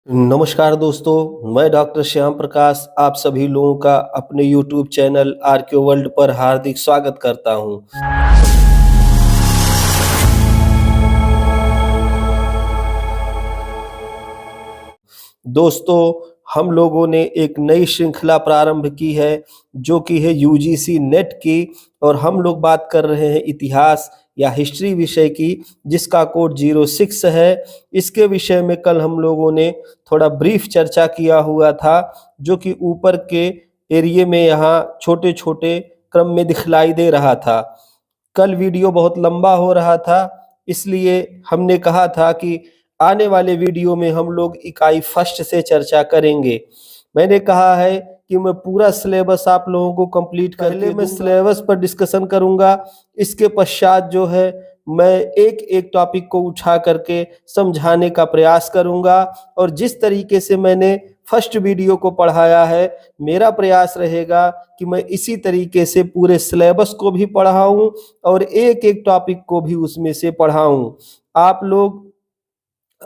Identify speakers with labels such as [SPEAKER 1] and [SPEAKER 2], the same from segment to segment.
[SPEAKER 1] नमस्कार दोस्तों, मैं डॉक्टर श्याम प्रकाश आप सभी लोगों का अपने यूट्यूब चैनल आरके वर्ल्ड पर हार्दिक स्वागत करता हूं। दोस्तों, हम लोगों ने एक नई श्रृंखला प्रारंभ की है जो कि है यूजीसी नेट की, और हम लोग बात कर रहे हैं इतिहास या हिस्ट्री विषय की, जिसका कोड 06 है। इसके विषय में कल हम लोगों ने थोड़ा ब्रीफ चर्चा किया हुआ था, जो कि ऊपर के एरिया में यहाँ छोटे-छोटे क्रम में दिखलाई दे रहा था। कल वीडियो बहुत लंबा हो रहा था, इसलिए हमने कहा था कि आने वाले वीडियो में हम लोग इकाई फर्स्ट से चर्चा करेंगे। मैंने कहा है कि मैं पूरा सिलेबस आप लोगों को कंप्लीट करके मैं सिलेबस पर डिस्कशन करूंगा। इसके पश्चात जो है मैं एक-एक टॉपिक को उठा करके समझाने का प्रयास करूंगा, और जिस तरीके से मैंने फर्स्ट वीडियो को पढ़ाया है, मेरा प्रयास रहेगा कि मैं इसी तरीके से पूरे सिलेबस को भी पढ़ाऊं और एक-एक टॉपिक को भी उसमें से पढ़ाऊं। आप लोग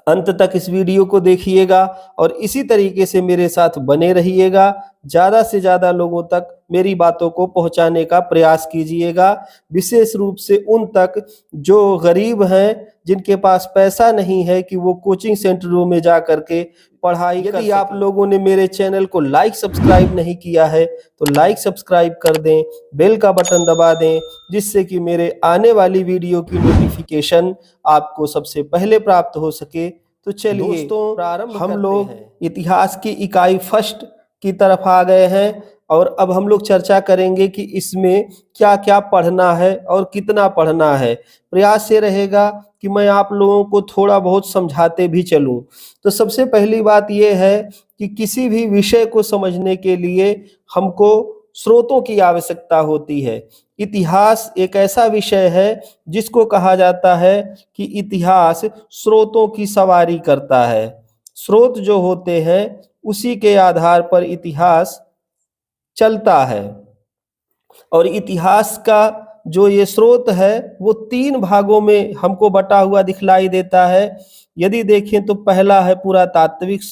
[SPEAKER 1] अंत तक इस वीडियो को देखिएगा और इसी तरीके से मेरे साथ बने रहिएगा। ज़्यादा से ज़्यादा लोगों तक मेरी बातों को पहुंचाने का प्रयास कीजिएगा, विशेष रूप से उन तक जो गरीब हैं, जिनके पास पैसा नहीं है कि वो कोचिंग सेंटरों में जा करके पढ़ाई कर सकें। यदि आप लोगों ने मेरे चैनल को लाइक सब्सक्राइब नहीं किया है तो लाइक सब्सक्राइब कर दें, बेल का बटन दबा दें, जिससे कि मेरे आने वाली वीडियो की नोटिफिकेशन आपको सबसे पहले प्राप्त हो सके। तो चलिए दोस्तों, प्रारंभ हम लोग इतिहास की इकाई फर्स्ट की तरफ आ गए हैं, और अब हम लोग चर्चा करेंगे कि इसमें क्या-क्या पढ़ना है और कितना पढ़ना है। प्रयास ये रहेगा कि मैं आप लोगों को थोड़ा बहुत समझाते भी चलूं। तो सबसे पहली बात ये है कि किसी भी विषय को समझने के लिए हमको स्रोतों की आवश्यकता होती है। इतिहास एक ऐसा विषय है जिसको कहा जाता है कि इतिहास स्रोतों की सवारी करता है। स्रोत जो होते हैं उसी के आधार पर इतिहास चलता है, और इतिहास का जो ये स्रोत है वो 3 भागों में हमको बटा हुआ दिखलाई देता है। यदि देखें तो पहला है पुरातात्विक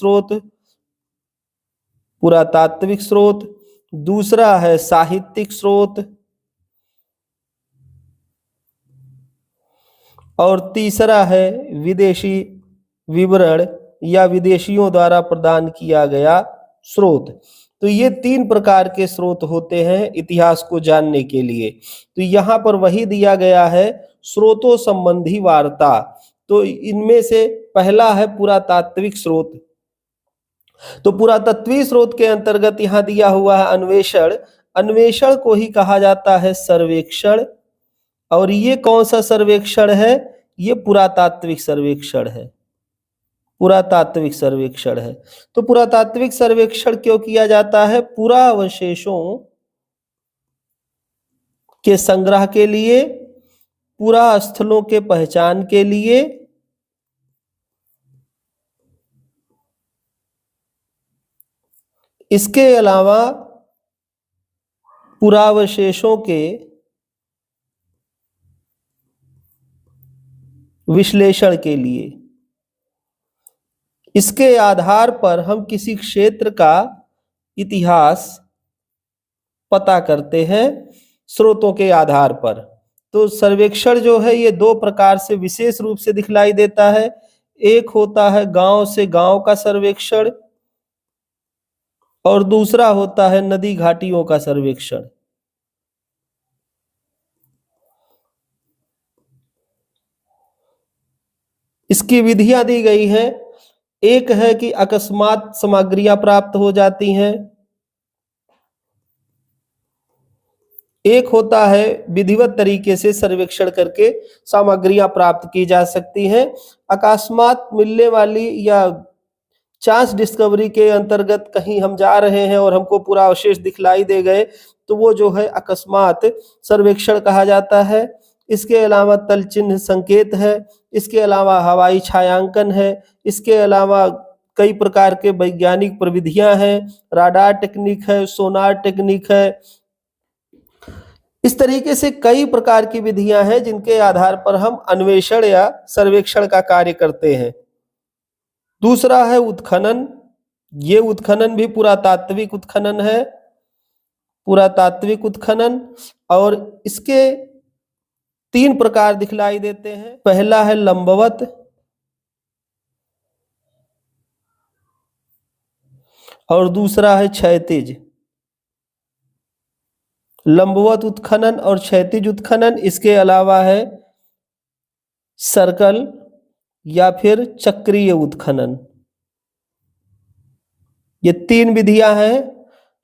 [SPEAKER 1] स्रोत, दूसरा है साहित्यिक स्रोत, और तीसरा है विदेशी विवरण या विदेशियों द्वारा प्रदान किया गया स्रोत। तो ये 3 प्रकार के स्रोत होते हैं इतिहास को जानने के लिए। तो यहाँ पर वही दिया गया है, स्रोतों संबंधी वार्ता। तो इनमें से पहला है पुरातात्विक स्रोत। तो पुरातत्वीय स्रोत के अंतर्गत यहाँ दिया हुआ है अन्वेषण। अन्वेषण को ही कहा जाता है सर्वेक्षण, और ये कौन सा सर्वेक्षण है? ये पुरातात्विक सर्वेक्षण है। पुरातात्विक सर्वेक्षण है। तो पुरातात्विक सर्वेक्षण क्यों किया जाता है? पुरावशेषों के संग्रह के लिए, पुरा स्थलों के पहचान के लिए, इसके अलावा पुरावशेषों के विश्लेषण के लिए। इसके आधार पर हम किसी क्षेत्र का इतिहास पता करते हैं स्रोतों के आधार पर। तो सर्वेक्षण जो है ये 2 प्रकार से विशेष रूप से दिखलाई देता है। एक होता है गांव से गांव का सर्वेक्षण, और दूसरा होता है नदी घाटियों का सर्वेक्षण। इसकी विधियां दी गई हैं। एक है कि अकस्मात सामग्रियां प्राप्त हो जाती हैं, एक होता है विधिवत तरीके से सर्वेक्षण करके सामग्रियां प्राप्त की जा सकती हैं। अकस्मात मिलने वाली या चांस डिस्कवरी के अंतर्गत कहीं हम जा रहे हैं और हमको पूरा अवशेष दिखलाई दे गए, तो वो जो है अकस्मात सर्वेक्षण कहा जाता है। इसके अलावा तल चिन्ह संकेत है, इसके अलावा हवाई छायांकन है, इसके अलावा कई प्रकार के वैज्ञानिक प्रविधियां हैं, राडार टेक्निक है, सोनार टेक्निक है। इस तरीके से कई प्रकार की विधियां हैं जिनके आधार पर हम अन्वेषण या सर्वेक्षण का कार्य करते हैं। दूसरा है उत्खनन। ये उत्खनन भी पुरातात्विक उत्खनन है, पुरातात्विक उत्खनन। और इसके 3 प्रकार दिखलाई देते हैं। पहला है लंबवत, और दूसरा है क्षैतिज। लंबवत उत्खनन और क्षैतिज उत्खनन, इसके अलावा है सर्कल या फिर चक्रीय उत्खनन। ये 3 विधियां हैं।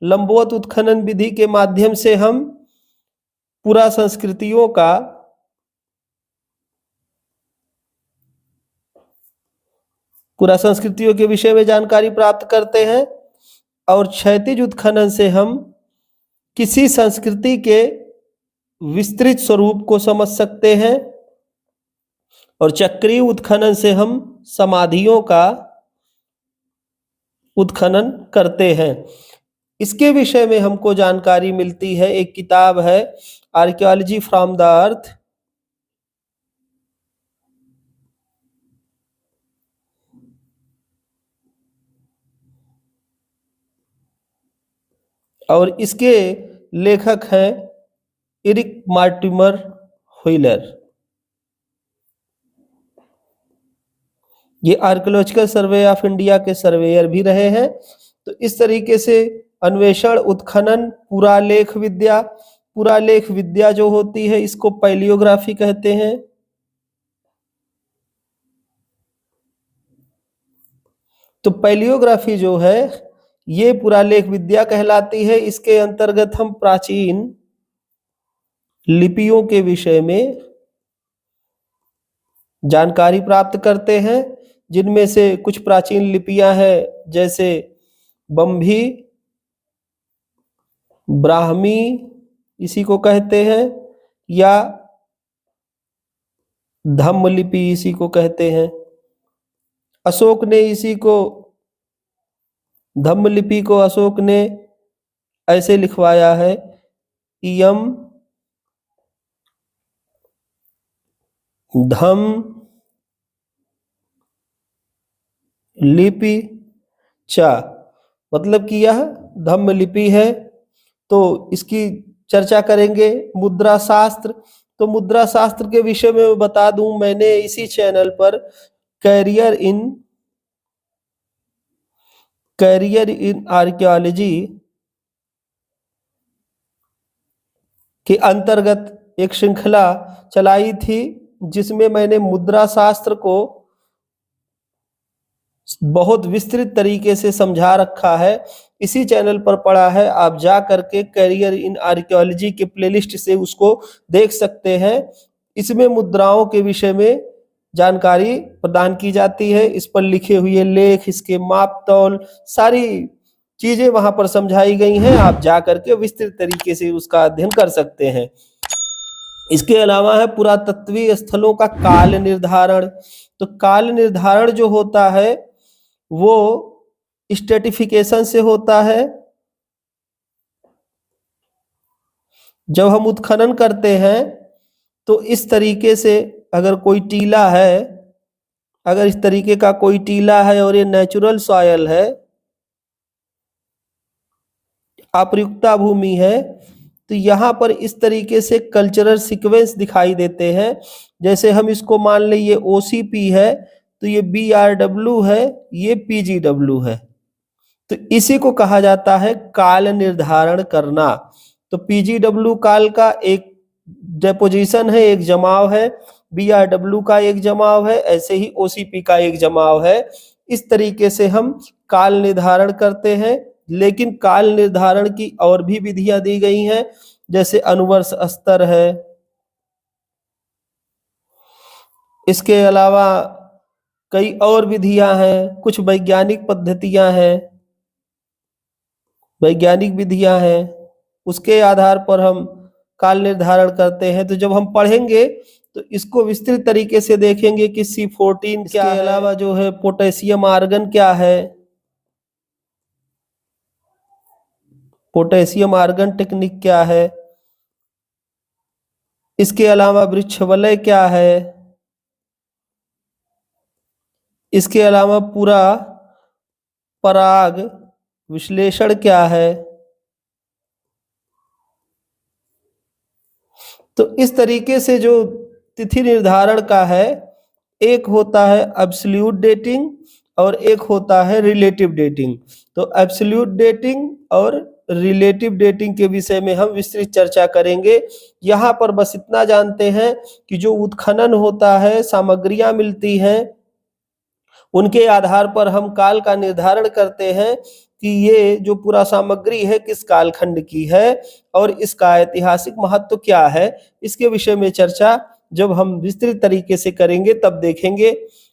[SPEAKER 1] लंबवत उत्खनन विधि के माध्यम से हम पूरा संस्कृतियों का पूरा संस्कृतियों के विषय में जानकारी प्राप्त करते हैं। और क्षैतिज उत्खनन से हम किसी संस्कृति के विस्तृत स्वरूप को समझ सकते हैं। और चक्रीय उत्खनन से हम समाधियों का उत्खनन करते हैं। इसके विषय में हमको जानकारी मिलती है, एक किताब है आर्कियोलॉजी फ्रॉम द अर्थ। और इसके लेखक हैं एरिक मार्टिमर व्हीलर। ये आर्कियोलॉजिकल सर्वे ऑफ इंडिया के सर्वेयर भी रहे हैं। तो इस तरीके से अन्वेषण, उत्खनन, पुरालेख विद्या, पुरालेख विद्या जो होती है इसको पैलियोग्राफी कहते हैं। तो पैलियोग्राफी जो है ये पुरालेख विद्या कहलाती है। इसके अंतर्गत हम प्राचीन लिपियों के विषय में जानकारी प्राप्त करते हैं, जिनमें से कुछ प्राचीन लिपियां हैं जैसे बम्भी, ब्राह्मी इसी को कहते हैं, या धम्म लिपि इसी को कहते हैं। अशोक ने इसी को, धम्म लिपि को अशोक ने ऐसे लिखवाया है, इयम धम्म लिपि च, मतलब कि यह धम्म लिपि है। तो इसकी चर्चा करेंगे। मुद्रा शास्त्र, तो मुद्रा शास्त्र के विषय में बता दूं, मैंने इसी चैनल पर कैरियर इन आर्कियोलॉजी के अंतर्गत एक श्रृंखला चलाई थी, जिसमें मैंने मुद्रा शास्त्र को बहुत विस्तृत तरीके से समझा रखा है। इसी चैनल पर पड़ा है, आप जा करके कैरियर इन आर्कियोलॉजी के प्लेलिस्ट से उसको देख सकते हैं। इसमें मुद्राओं के विषय में जानकारी प्रदान की जाती है। इस पर लिखे हुए लेख, इसके माप तौल, सारी चीजें वहां पर समझाई गई हैं। आप जा करके विस्तृत तरीके से उसका अध्ययन कर सकते हैं। इसके अलावा है पुरातत्वीय स्थलों का काल निर्धारण। तो काल निर्धारण जो होता है वो स्ट्रेटिफिकेशन से होता है। जब हम उत्खनन करते हैं तो इस तरीके से, अगर कोई टीला है, अगर इस तरीके का कोई टीला है और ये नेचुरल सॉयल है, अप्रयुक्ता भूमि है, तो यहाँ पर इस तरीके से कल्चरल सीक्वेंस दिखाई देते हैं। जैसे हम इसको मान लें ये OCP है, तो ये BRW है, ये PGW है। तो इसी को कहा जाता है काल निर्धारण करना। तो PGW काल का एक डेपोजिशन है, एक जमाव है, BRW का एक जमाव है, ऐसे ही OCP का एक जमाव है। इस तरीके से हम काल निर्धारण करते हैं। लेकिन काल निर्धारण की और भी विधियां दी गई हैं, जैसे अनुवर्ष स्तर है। इसके अलावा कई और विधियां हैं, कुछ वैज्ञानिक पद्धतियां हैं, वैज्ञानिक विधियां हैं, उसके आधार पर हम काल निर्धारण करते हैं। तो जब हम पढ़ेंगे तो इसको विस्तृत तरीके से देखेंगे कि C14 क्या है। इसके अलावा जो है पोटेशियम आर्गन क्या है, पोटेशियम आर्गन टेक्निक क्या है। इसके अलावा वृक्ष वलय क्या है, इसके अलावा पूरा पराग विश्लेषण क्या है। तो इस तरीके से जो तिथि निर्धारण का है, एक होता है एब्सोल्यूट डेटिंग और एक होता है रिलेटिव डेटिंग। तो एब्सोल्यूट डेटिंग और रिलेटिव डेटिंग के विषय में हम विस्तृत चर्चा करेंगे। यहाँ पर बस इतना जानते हैं कि जो उत्खनन होता है, सामग्रियां मिलती हैं, उनके आधार पर हम काल का निर्धारण करते हैं कि ये जो पूरा सामग्री है किस कालखंड की है और इसका ऐतिहासिक महत्व क्या है। इसके विषय में चर्चा जब हम विस्तृत तरीके से करेंगे तब देखेंगे।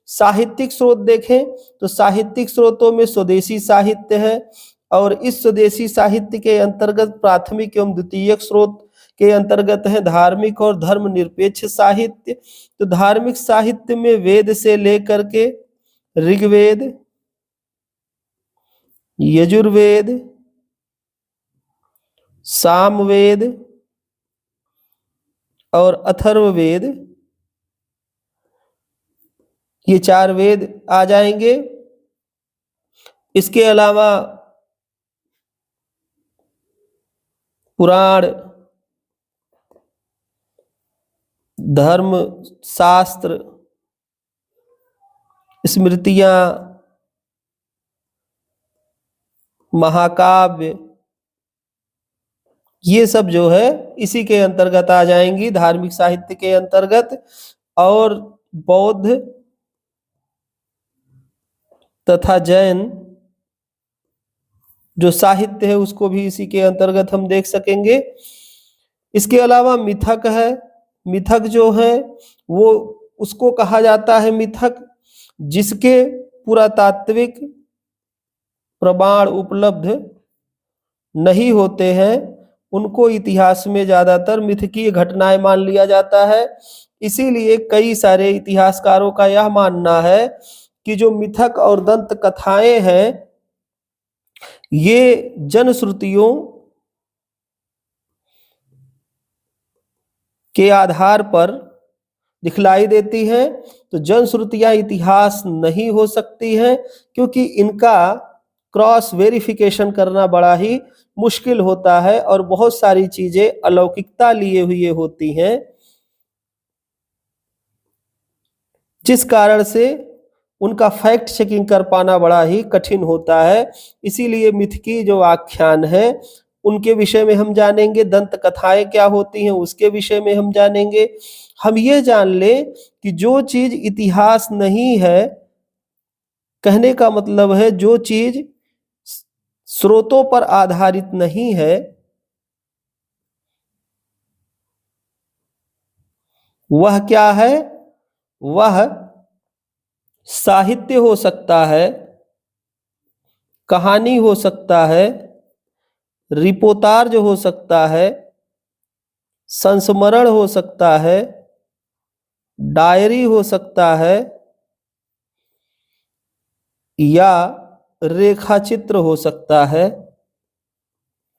[SPEAKER 1] साहित्यिक स्रोत देखें तो साहित्यिक स्रोतों में स्वदेशी साहित्य है और इस स्वदेशी साहित्य के अंतर्गत प्राथमिक एवं द्वितीयक स्रोत के अंतर्गत है धार्मिक और धर्मनिरपेक्ष साहित्य। तो धार्मिक साहित्य में वेद से लेकर के ऋग्वेद, यजुर्वेद, सामवेद और अथर्ववेद, ये 4 वेद आ जाएंगे। इसके अलावा पुराण, धर्म शास्त्र, स्मृतियां, महाकाव्य, ये सब जो है इसी के अंतर्गत आ जाएंगी, धार्मिक साहित्य के अंतर्गत। और बौद्ध तथा जैन जो साहित्य है उसको भी इसी के अंतर्गत हम देख सकेंगे। इसके अलावा मिथक है। मिथक जो है वो उसको कहा जाता है मिथक जिसके पुरातात्विक प्रमाण उपलब्ध नहीं होते हैं, उनको इतिहास में ज्यादातर मिथकीय घटनाएं मान लिया जाता है। इसीलिए कई सारे इतिहासकारों का यह मानना है कि जो मिथक और दंत कथाएं हैं ये जनश्रुतियों के आधार पर दिखलाई देती है। तो जनश्रुतियां इतिहास नहीं हो सकती हैं क्योंकि इनका क्रॉस वेरिफिकेशन करना बड़ा ही मुश्किल होता है और बहुत सारी चीजें अलौकिकता लिए हुए होती हैं, जिस कारण से उनका फैक्ट चेकिंग कर पाना बड़ा ही कठिन होता है। इसीलिए मिथकी जो आख्यान है उनके विषय में हम जानेंगे, दंत कथाएं क्या होती हैं उसके विषय में हम जानेंगे। हम ये जान ले कि जो चीज इतिहास नहीं है, कहने का मतलब है जो चीज स्रोतों पर आधारित नहीं है, वह क्या है? वह साहित्य हो सकता है, कहानी हो सकता है, रिपोर्टाज हो सकता है, संस्मरण हो सकता है, डायरी हो सकता है या रेखाचित्र हो सकता है,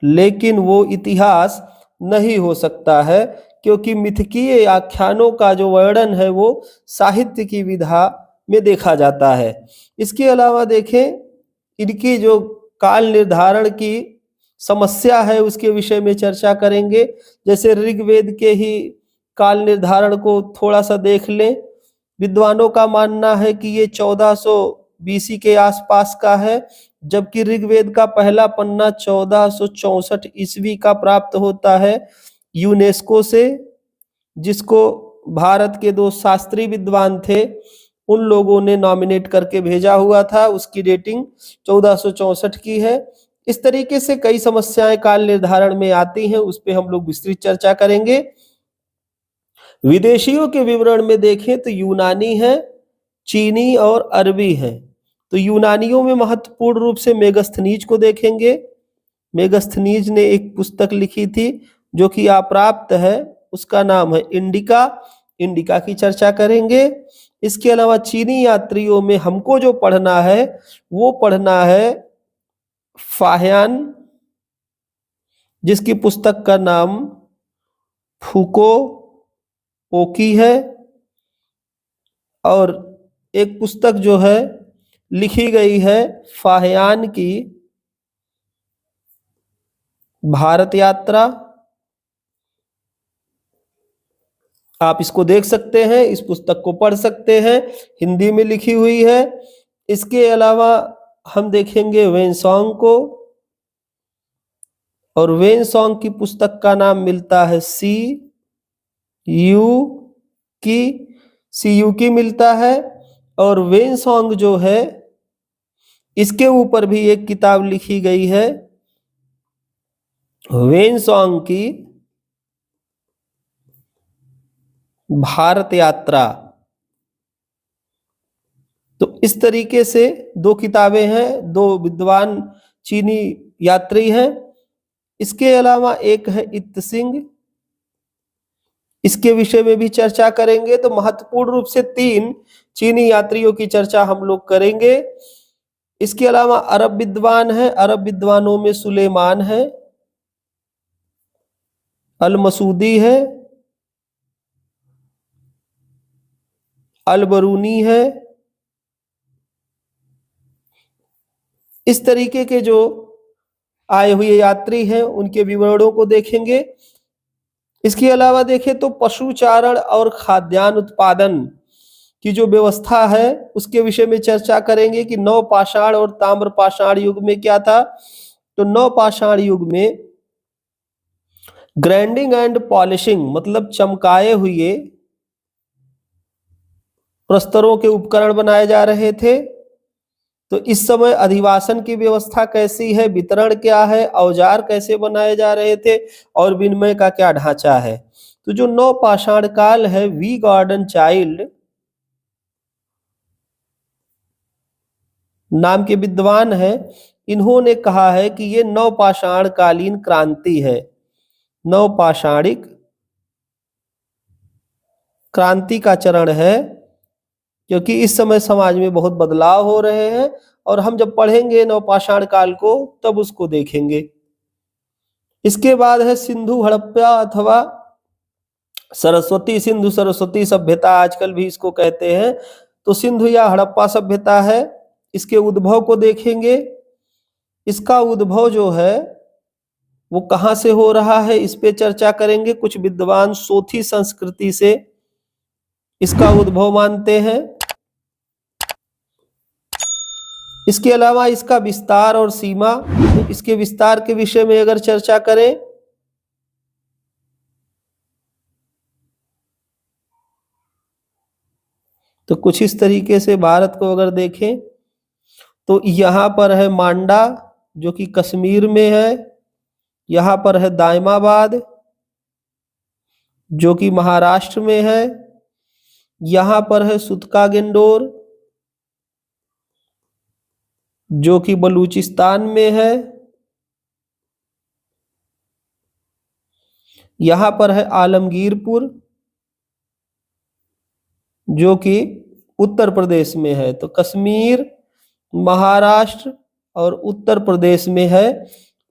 [SPEAKER 1] लेकिन वो इतिहास नहीं हो सकता है क्योंकि मिथकीय आख्यानों का जो वर्णन है वो साहित्य की विधा में देखा जाता है। इसके अलावा देखें इनकी जो काल निर्धारण की समस्या है उसके विषय में चर्चा करेंगे। जैसे ऋग्वेद के ही काल निर्धारण को थोड़ा सा देख लें। विद्वानों का मानना है कि ये 1400 बीसी के आसपास का है, जबकि ऋग्वेद का पहला पन्ना 1464 ईस्वी का प्राप्त होता है यूनेस्को से, जिसको भारत के 2 शास्त्रीय विद्वान थे उन लोगों ने नॉमिनेट करके भेजा हुआ था। उसकी डेटिंग 1464 की है। इस तरीके से कई समस्याएं काल निर्धारण में आती हैं, उस पर हम लोग विस्तृत चर्चा करेंगे। विदेशियों के विवरण में देखें तो यूनानी है, चीनी और अरबी है। तो यूनानियों में महत्वपूर्ण रूप से मेगस्थनीज को देखेंगे। मेगस्थनीज ने एक पुस्तक लिखी थी जो कि अप्राप्त है, उसका नाम है इंडिका। इंडिका की चर्चा करेंगे। इसके अलावा चीनी यात्रियों में हमको जो पढ़ना है वो पढ़ना है फाह्यान, जिसकी पुस्तक का नाम फूको ओकी है। और एक पुस्तक जो है लिखी गई है फाहियान की भारत यात्रा। आप इसको देख सकते हैं, इस पुस्तक को पढ़ सकते हैं, हिंदी में लिखी हुई है। इसके अलावा हम देखेंगे वेनसोंग को, और वेनसोंग की पुस्तक का नाम मिलता है सी यू की मिलता है। और वेनसोंग जो है इसके ऊपर भी एक किताब लिखी गई है, वेनसोंग की भारत यात्रा। तो इस तरीके से दो किताबें हैं, दो विद्वान चीनी यात्री हैं। इसके अलावा एक है इत सिंह, इसके विषय में भी चर्चा करेंगे। तो महत्वपूर्ण रूप से 3 चीनी यात्रियों की चर्चा हम लोग करेंगे। इसके अलावा अरब विद्वान है, अरब विद्वानों में सुलेमान है, अल मसूदी है, अल बरूनी है। इस तरीके के जो आए हुए यात्री हैं उनके विवरणों को देखेंगे। इसके अलावा देखें तो पशुचारण और खाद्यान्न उत्पादन की जो व्यवस्था है उसके विषय में चर्चा करेंगे कि नवपाषाण और ताम्रपाषाण युग में क्या था। तो नवपाषाण युग में ग्राइंडिंग एंड पॉलिशिंग मतलब चमकाए हुए प्रस्तरों के उपकरण बनाए जा रहे थे। तो इस समय अधिवासन की व्यवस्था कैसी है, वितरण क्या है, औजार कैसे बनाए जा रहे थे और विनिमय का क्या ढांचा है। तो जो नवपाषाण काल है, वी गॉर्डन चाइल्ड नाम के विद्वान है, इन्होंने कहा है कि ये नवपाषाण कालीन क्रांति है, नवपाषाणिक क्रांति का चरण है, क्योंकि इस समय समाज में बहुत बदलाव हो रहे हैं। और हम जब पढ़ेंगे नवपाषाण काल को तब उसको देखेंगे। इसके बाद है सिंधु हड़प्पा अथवा सरस्वती, सिंधु सरस्वती सभ्यता आजकल भी इसको कहते हैं। तो सिंधु या हड़प्पा सभ्यता है, इसके उद्भव को देखेंगे। इसका उद्भव जो है वो कहाँ से हो रहा है इस पे चर्चा करेंगे। कुछ विद्वान सोथी संस्कृति से इसका उद्भव मानते हैं। इसके अलावा इसका विस्तार और सीमा, इसके विस्तार के विषय में अगर चर्चा करें तो कुछ इस तरीके से भारत को अगर देखें तो यहाँ पर है मांडा जो कि कश्मीर में है, यहाँ पर है दायमाबाद जो कि महाराष्ट्र में है, यहाँ पर है सुतका गेंडोर जो कि बलूचिस्तान में है, यहाँ पर है आलमगीरपुर जो कि उत्तर प्रदेश में है। तो कश्मीर, महाराष्ट्र और उत्तर प्रदेश में है।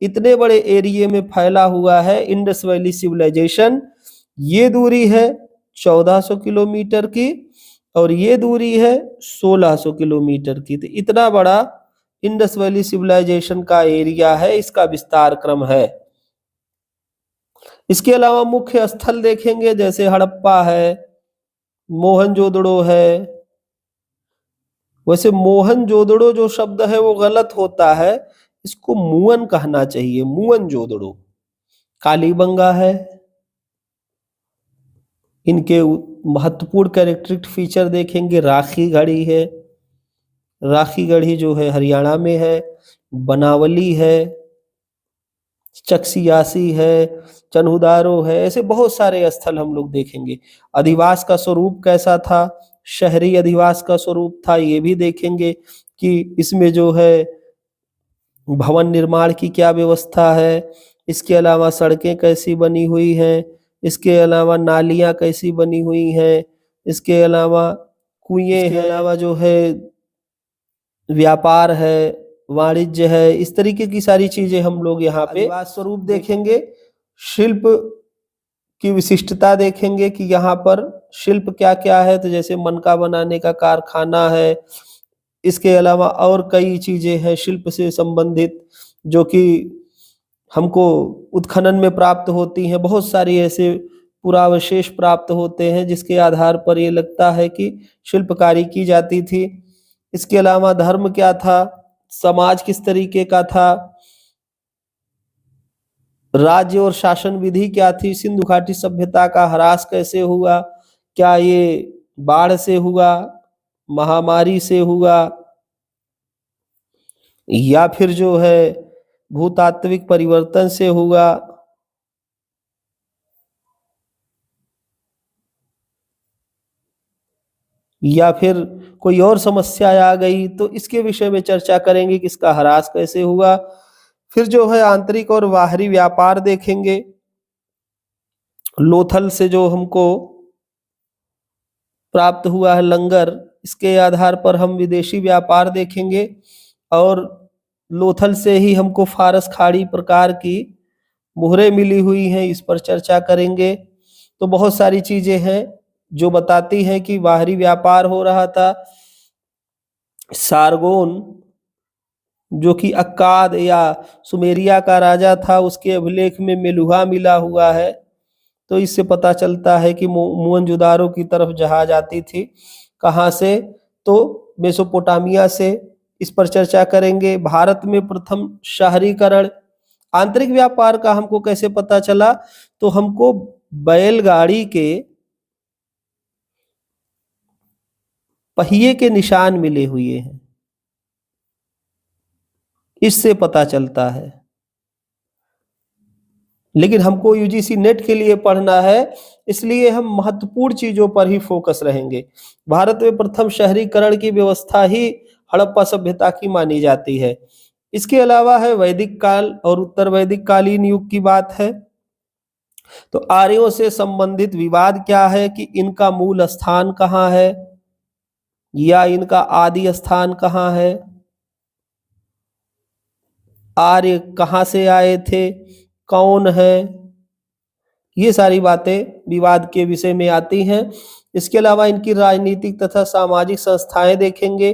[SPEAKER 1] इतने बड़े एरिया में फैला हुआ है इंडस वैली सिविलाइजेशन। ये दूरी है 1400 किलोमीटर की और ये दूरी है 1600 किलोमीटर की। तो इतना बड़ा इंडस वैली सिविलाइजेशन का एरिया है, इसका विस्तार क्रम है। इसके अलावा मुख्य स्थल देखेंगे जैसे हड़प्पा है, मोहनजोदड़ो है। वैसे मोहनजोदड़ो जो शब्द है वो गलत होता है, इसको मुअन कहना चाहिए, मुअनजोदड़ो। कालीबंगा है। इनके महत्वपूर्ण कैरेक्टरिस्टिक फीचर देखेंगे, राखी गढ़ी है, राखी गढ़ी जो है हरियाणा में है, बनावली है, चक्सियासी है, चन्हुदारो है। ऐसे बहुत सारे स्थल हम लोग देखेंगे। अधिवास का स्वरूप कैसा था, शहरी अधिवास का स्वरूप था, ये भी देखेंगे कि इसमें जो है भवन निर्माण की क्या व्यवस्था है। इसके अलावा सड़कें कैसी बनी हुई हैं, इसके अलावा नालियां कैसी बनी हुई हैं, इसके अलावा कुएं के अलावा जो है व्यापार है, वाणिज्य है। इस तरीके की सारी चीजें हम लोग यहाँ पे स्वरूप देखेंगे। शिल्प की विशिष्टता देखेंगे कि यहाँ पर शिल्प क्या क्या है, तो जैसे मनका बनाने का कारखाना है, इसके अलावा और कई चीजें हैं शिल्प से संबंधित जो कि हमको उत्खनन में प्राप्त होती हैं। बहुत सारी ऐसे पुरावशेष प्राप्त होते हैं जिसके आधार पर ये लगता है कि शिल्पकारी की जाती थी। इसके अलावा धर्म क्या था, समाज किस तरीके का था, राज्य और शासन विधि क्या थी, सिंधु घाटी सभ्यता का ह्रास कैसे हुआ, क्या ये बाढ़ से हुआ, महामारी से हुआ, या फिर जो है भूतात्विक परिवर्तन से हुआ, या फिर कोई और समस्या आ गई, तो इसके विषय में चर्चा करेंगे कि इसका ह्रास कैसे हुआ। फिर जो है आंतरिक और बाहरी व्यापार देखेंगे, लोथल से जो हमको प्राप्त हुआ है लंगर, इसके आधार पर हम विदेशी व्यापार देखेंगे, और लोथल से ही हमको फारस खाड़ी प्रकार की मुहरें मिली हुई हैं, इस पर चर्चा करेंगे। तो बहुत सारी चीजें हैं जो बताती हैं कि बाहरी व्यापार हो रहा था। सारगोन जो कि अक्काद या सुमेरिया का राजा था, उसके अभिलेख में मेलुहा मिला हुआ है, तो इससे पता चलता है कि मोहनजोदारो की तरफ जहाज आती थी। कहाँ से? तो मेसोपोटामिया से। इस पर चर्चा करेंगे। भारत में प्रथम शहरीकरण, आंतरिक व्यापार का हमको कैसे पता चला, तो हमको बैलगाड़ी के पहिए के निशान मिले हुए हैं, इससे पता चलता है। लेकिन हमको यूजीसी नेट के लिए पढ़ना है, इसलिए हम महत्वपूर्ण चीजों पर ही फोकस रहेंगे। भारत में प्रथम शहरीकरण की व्यवस्था ही हड़प्पा सभ्यता की मानी जाती है। इसके अलावा है वैदिक काल और उत्तर वैदिक कालीन युग की बात है। तो आर्यों से संबंधित विवाद क्या है कि इनका मूल स्थान कहाँ है या इनका आदि स्थान कहाँ है, आर्य कहाँ से आए थे, कौन है, ये सारी बातें विवाद के विषय में आती हैं। इसके अलावा इनकी राजनीतिक तथा सामाजिक संस्थाएं देखेंगे।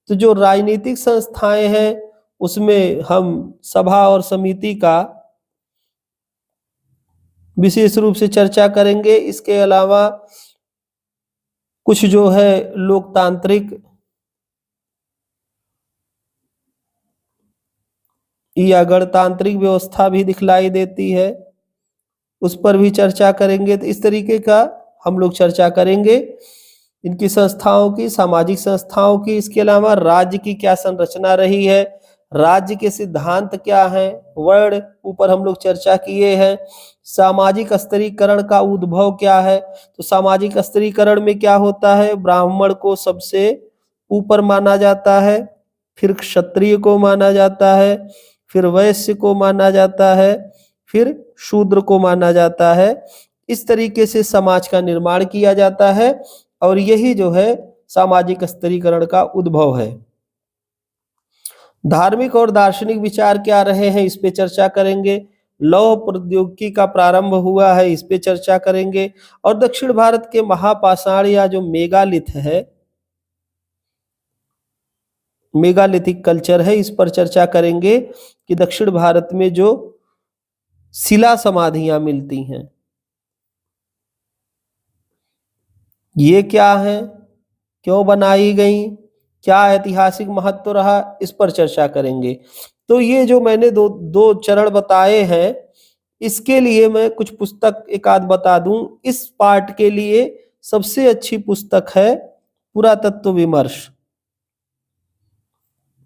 [SPEAKER 1] तो जो राजनीतिक संस्थाएं हैं उसमें हम सभा और समिति का विशेष रूप से चर्चा करेंगे। इसके अलावा कुछ जो है लोकतांत्रिक या गणतांत्रिक व्यवस्था भी दिखलाई देती है, उस पर भी चर्चा करेंगे। तो इस तरीके का हम लोग चर्चा करेंगे इनकी संस्थाओं की, सामाजिक संस्थाओं की। इसके अलावा राज्य की क्या संरचना रही है, राज्य के सिद्धांत क्या है, वर्ण ऊपर हम लोग चर्चा किए हैं। सामाजिक स्तरीकरण का उद्भव क्या है, तो सामाजिक स्तरीकरण में क्या होता है, ब्राह्मण को सबसे ऊपर माना जाता है, फिर क्षत्रिय को माना जाता है, फिर वैश्य को माना जाता है, फिर शूद्र को माना जाता है। इस तरीके से समाज का निर्माण किया जाता है और यही जो है सामाजिक स्तरीकरण का उद्भव है। धार्मिक और दार्शनिक विचार क्या रहे हैं, इस पे चर्चा करेंगे। लौह प्रौद्योगिकी का प्रारंभ हुआ है, इस पे चर्चा करेंगे। और दक्षिण भारत के महापाषाण या जो मेगालिथ है, मेगालिथिक कल्चर है, इस पर चर्चा करेंगे कि दक्षिण भारत में जो शिला समाधियां मिलती हैं ये क्या है, क्यों बनाई गई, क्या ऐतिहासिक महत्व रहा, इस पर चर्चा करेंगे। तो ये जो मैंने दो चरण बताए हैं, इसके लिए मैं कुछ पुस्तक एक आध बता दूं। इस पार्ट के लिए सबसे अच्छी पुस्तक है पुरातत्व विमर्श।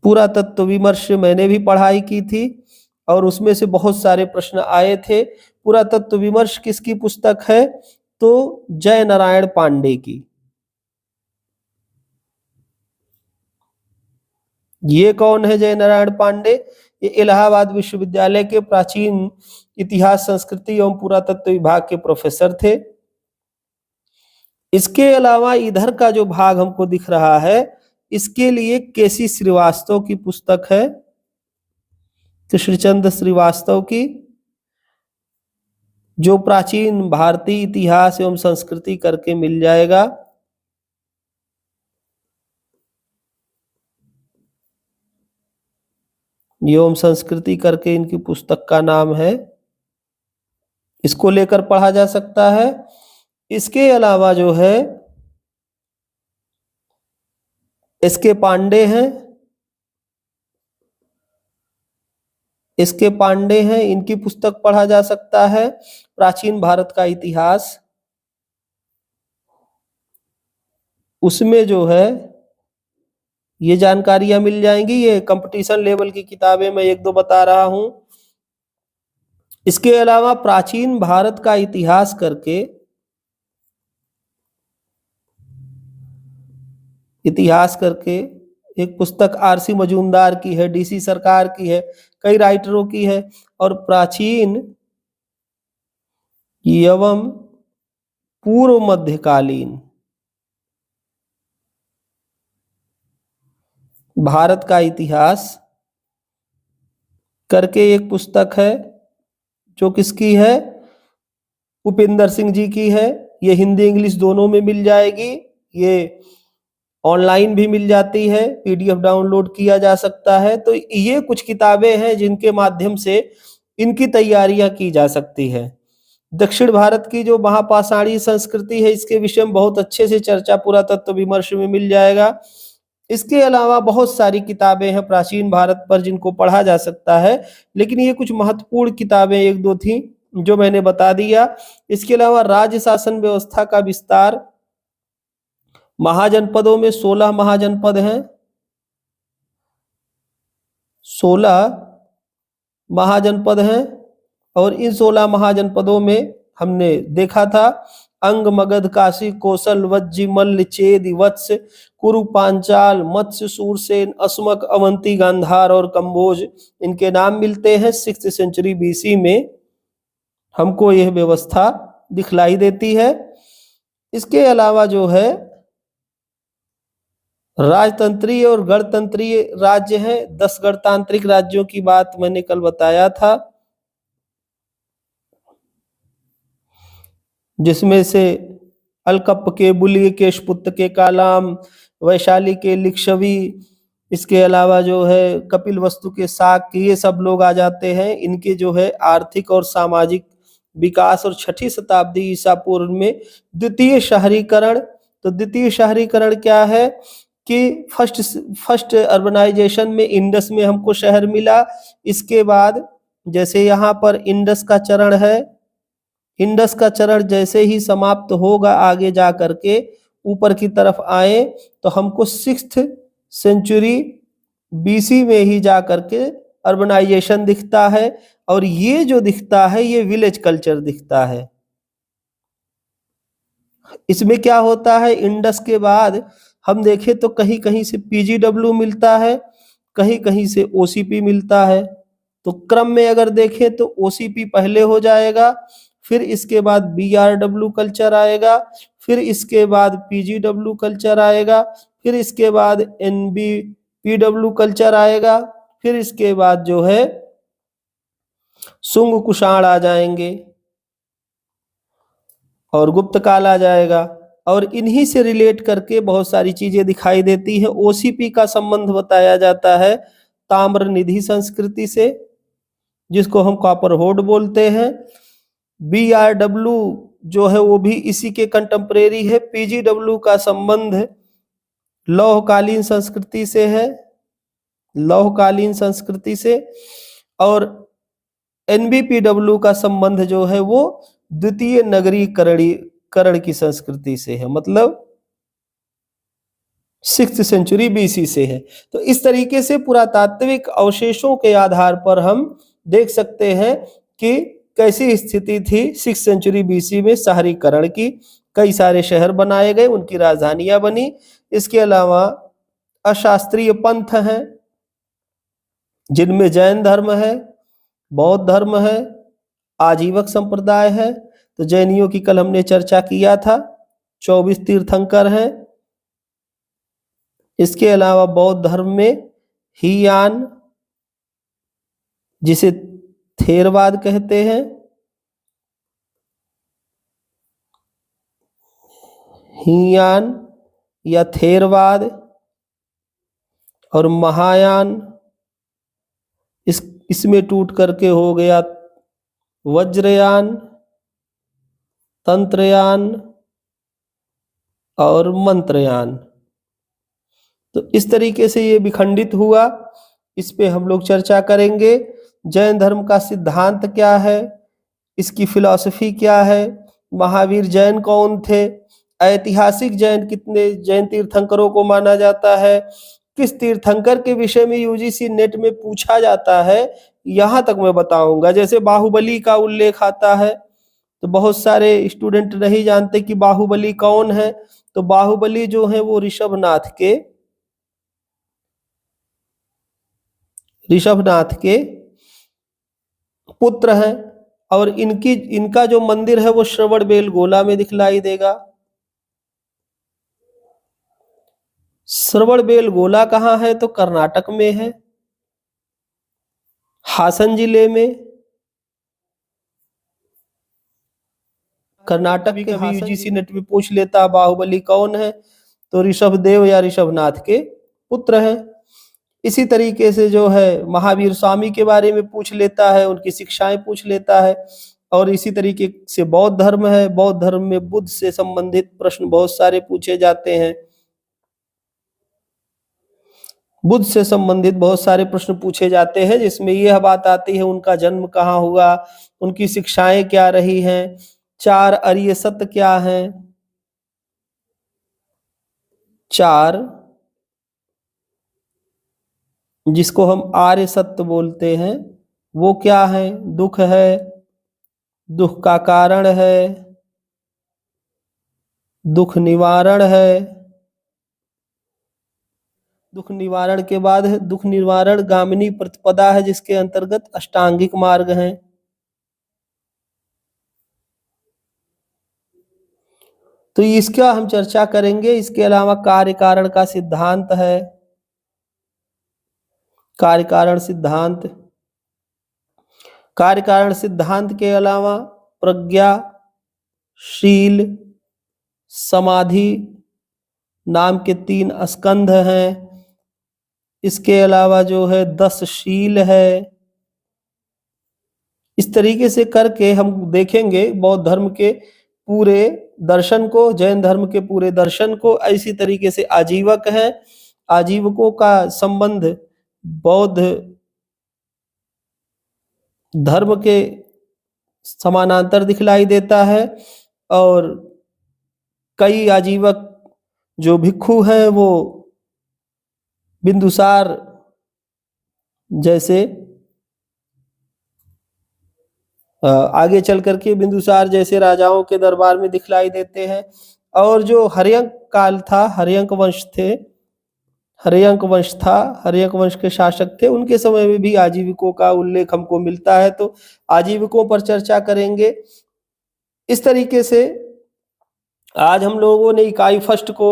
[SPEAKER 1] पुरातत्व विमर्श मैंने भी पढ़ाई की थी और उसमें से बहुत सारे प्रश्न आए थे। पुरातत्व विमर्श किसकी पुस्तक है, तो जय नारायण पांडे की। ये कौन है जय नारायण पांडे? ये इलाहाबाद विश्वविद्यालय के प्राचीन इतिहास, संस्कृति एवं पुरातत्व विभाग के प्रोफेसर थे। इसके अलावा इधर का जो भाग हमको दिख रहा है, इसके लिए केसी श्रीवास्तव की पुस्तक है, कृष्णचंद्र श्रीवास्तव की। जो प्राचीन भारतीय इतिहास एवं संस्कृति करके मिल जाएगा। एवं संस्कृति करके इनकी पुस्तक का नाम है, इसको लेकर पढ़ा जा सकता है। इसके अलावा जो है एसके पांडे हैं, एसके पांडे हैं, इनकी पुस्तक पढ़ा जा सकता है, प्राचीन भारत का इतिहास। उसमें जो है ये जानकारियां मिल जाएंगी। ये कंपटीशन लेवल की किताबें मैं एक दो बता रहा हूं। इसके अलावा प्राचीन भारत का इतिहास करके एक पुस्तक आरसी मजूमदार की है, डीसी सरकार की है, कई राइटरों की है। और प्राचीन एवं पूर्व मध्यकालीन भारत का इतिहास करके एक पुस्तक है, जो किसकी है? उपेंद्र सिंह जी की है। ये हिंदी इंग्लिश दोनों में मिल जाएगी। ये ऑनलाइन भी मिल जाती है, पीडीएफ डाउनलोड किया जा सकता है। तो ये कुछ किताबें हैं जिनके माध्यम से इनकी तैयारियां की जा सकती है। दक्षिण भारत की जो महापाषाणी संस्कृति है, इसके विषय में बहुत अच्छे से चर्चा पुरातत्व विमर्श में मिल जाएगा। इसके अलावा बहुत सारी किताबें हैं प्राचीन भारत पर जिनको पढ़ा जा सकता है, लेकिन ये कुछ महत्वपूर्ण किताबें एक दो थी जो मैंने बता दिया। इसके अलावा राज्य शासन व्यवस्था का विस्तार, महाजनपदों में 16 महाजनपद हैं, 16 महाजनपद हैं। और इन 16 महाजनपदों में हमने देखा था अंग, मगध, काशी, कौशल, वज्जी, मल्ल, चेद, वत्स, कुरु, पांचाल, मत्स्य, सूरसेन, अस्मक, अवंती, गांधार और कंबोज, इनके नाम मिलते हैं। 6th सेंचुरी बीसी में हमको यह व्यवस्था दिखलाई देती है। इसके अलावा जो है राजतंत्रीय और गणतंत्रीय राज्य हैं। 10 गणतांत्रिक राज्यों की बात मैंने कल बताया था, जिसमें से अलकप के, बुली के, शपुत के, कालाम, वैशाली के, लिच्छवी, इसके अलावा जो है कपिल वस्तु के, शाक के, ये सब लोग आ जाते हैं। इनके जो है आर्थिक और सामाजिक विकास और 6ठी शताब्दी ईसा पूर्व में द्वितीय शहरीकरण। तो द्वितीय शहरीकरण क्या है कि फर्स्ट अर्बनाइजेशन में इंडस में हमको शहर मिला। इसके बाद जैसे यहाँ पर इंडस का चरण है, इंडस का चरण जैसे ही समाप्त होगा आगे जा करके ऊपर की तरफ आए तो हमको 6th सेंचुरी बीसी में ही जा करके अर्बनाइजेशन दिखता है। और ये जो दिखता है ये विलेज कल्चर दिखता है। इसमें क्या होता है, इंडस के बाद हम देखें तो कहीं कहीं से पीजीडब्ल्यू मिलता है, कहीं कहीं से ओसीपी मिलता है। तो क्रम में अगर देखें तो ओसीपी पहले हो जाएगा, फिर इसके बाद बीआरडब्ल्यू कल्चर आएगा, फिर इसके बाद पीजीडब्ल्यू कल्चर आएगा, फिर इसके बाद एनबीपीडब्ल्यू कल्चर आएगा, फिर इसके बाद जो है सुंग कुषाण आ जाएंगे और गुप्त काल आ जाएगा। और इन्हीं से रिलेट करके बहुत सारी चीजें दिखाई देती है। ओसीपी का संबंध बताया जाता है ताम्र निधि संस्कृति से, जिसको हम कॉपर होड बोलते हैं। बीआरडब्ल्यू जो है वो भी इसी के कंटेम्परेरी है। पीजीडब्ल्यू का संबंध लौहकालीन संस्कृति से है, लौहकालीन संस्कृति से। और एनबीपीडब्ल्यू का संबंध जो है वो द्वितीय नगरीकरण की संस्कृति से है, मतलब 6th सेंचुरी बीसी से है। तो इस तरीके से पुरातात्विक अवशेषों के आधार पर हम देख सकते हैं कि कैसी स्थिति थी 6th सेंचुरी बीसी में शहरीकरण की। कई सारे शहर बनाए गए, उनकी राजधानियां बनी। इसके अलावा अशास्त्रीय पंथ हैं जिनमें जैन धर्म है, बौद्ध धर्म है, आजीवक संप्रदाय है। तो जैनियों की कल हमने चर्चा किया था, 24 तीर्थंकर हैं। इसके अलावा बौद्ध धर्म में हीयान, जिसे थेरवाद कहते हैं, हीनयान या थेरवाद और महायान, इसमें टूट करके हो गया वज्रयान, तंत्रयान और मंत्रयान। तो इस तरीके से ये विखंडित हुआ, इस पे हम लोग चर्चा करेंगे। जैन धर्म का सिद्धांत क्या है, इसकी फिलॉसफी क्या है, महावीर जैन कौन थे, ऐतिहासिक जैन कितने जैन तीर्थंकरों को माना जाता है, किस तीर्थंकर के विषय में यूजीसी नेट में पूछा जाता है, यहां तक मैं बताऊंगा। जैसे बाहुबली का उल्लेख आता है, तो बहुत सारे स्टूडेंट नहीं जानते कि बाहुबली कौन है। तो बाहुबली जो है वो ऋषभनाथ के पुत्र हैं, और इनका जो मंदिर है वो श्रवणबेलगोला में दिखलाई देगा। श्रवणबेलगोला कहाँ है, तो कर्नाटक में है, हासन जिले में। कर्नाटक के भी यूजीसी नेट में पूछ लेता बाहुबली कौन है, तो ऋषभदेव या ऋषभनाथ के पुत्र हैं। इसी तरीके से जो है महावीर स्वामी के बारे में पूछ लेता है, उनकी शिक्षाएं पूछ लेता है। और इसी तरीके से बौद्ध धर्म है, बौद्ध धर्म में बुद्ध से संबंधित प्रश्न बहुत सारे पूछे जाते हैं। बुद्ध से संबंधित बहुत सारे प्रश्न पूछे जाते हैं, जिसमें यह बात आती है उनका जन्म कहाँ हुआ, उनकी शिक्षाएं क्या रही हैं, 4 आर्य सत्य क्या हैं, 4 जिसको हम आर्य सत्य बोलते हैं वो क्या है, दुख है, दुख का कारण है, दुख निवारण है, दुख निवारण के बाद है दुख निवारण गामिनी प्रतिपदा है, जिसके अंतर्गत अष्टांगिक मार्ग हैं। तो इसका हम चर्चा करेंगे। इसके अलावा कार्य कारण का सिद्धांत है, कार्य कारण सिद्धांत। कार्य कारण सिद्धांत के अलावा प्रज्ञा, शील, समाधि नाम के 3 स्कंध हैं। इसके अलावा जो है 10 शील है। इस तरीके से करके हम देखेंगे बौद्ध धर्म के पूरे दर्शन को, जैन धर्म के पूरे दर्शन को। इसी तरीके से आजीवक है, आजीवकों का संबंध बौद्ध धर्म के समानांतर दिखलाई देता है। और कई आजीवक जो भिक्षु हैं वो बिंदुसार जैसे आगे चल करके बिंदुसार जैसे राजाओं के दरबार में दिखलाई देते हैं। और जो हर्यंक काल था, हर्यंक वंश थे, हर्यंक वंश था, हर्यंक वंश के शासक थे, उनके समय में भी आजीविकों का उल्लेख हमको मिलता है। तो आजीविकों पर चर्चा करेंगे। इस तरीके से आज हम लोगों ने इकाई फर्स्ट को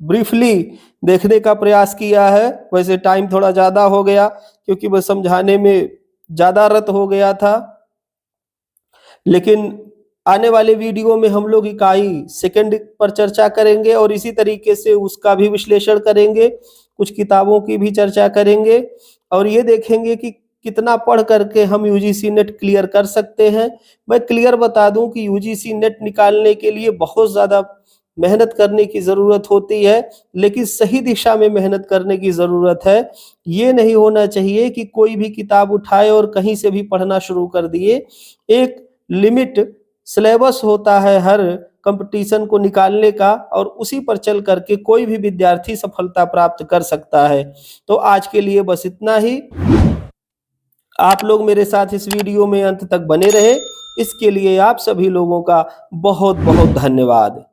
[SPEAKER 1] ब्रीफली देखने का प्रयास किया है। वैसे टाइम थोड़ा ज़्यादा हो गया क्योंकि वह समझाने में ज़्यादा रत हो गया था, लेकिन आने वाले वीडियो में हम लोग इकाई सेकंड पर चर्चा करेंगे और इसी तरीके से उसका भी विश्लेषण करेंगे, कुछ किताबों की भी चर्चा करेंगे और ये देखेंगे कि कितना पढ़ करके हम यूजीसी नेट क्लियर कर सकते हैं। मैं क्लियर बता दूं कि यूजीसी नेट निकालने के लिए बहुत ज़्यादा मेहनत करने की ज़रूरत होती है, लेकिन सही दिशा में मेहनत करने की ज़रूरत है। ये नहीं होना चाहिए कि कोई भी किताब उठाए और कहीं से भी पढ़ना शुरू कर दिए। एक लिमिट सिलेबस होता है हर कंपटीशन को निकालने का और उसी पर चल करके कोई भी विद्यार्थी सफलता प्राप्त कर सकता है। तो आज के लिए बस इतना ही। आप लोग मेरे साथ इस वीडियो में अंत तक बने रहे, इसके लिए आप सभी लोगों का बहुत बहुत धन्यवाद।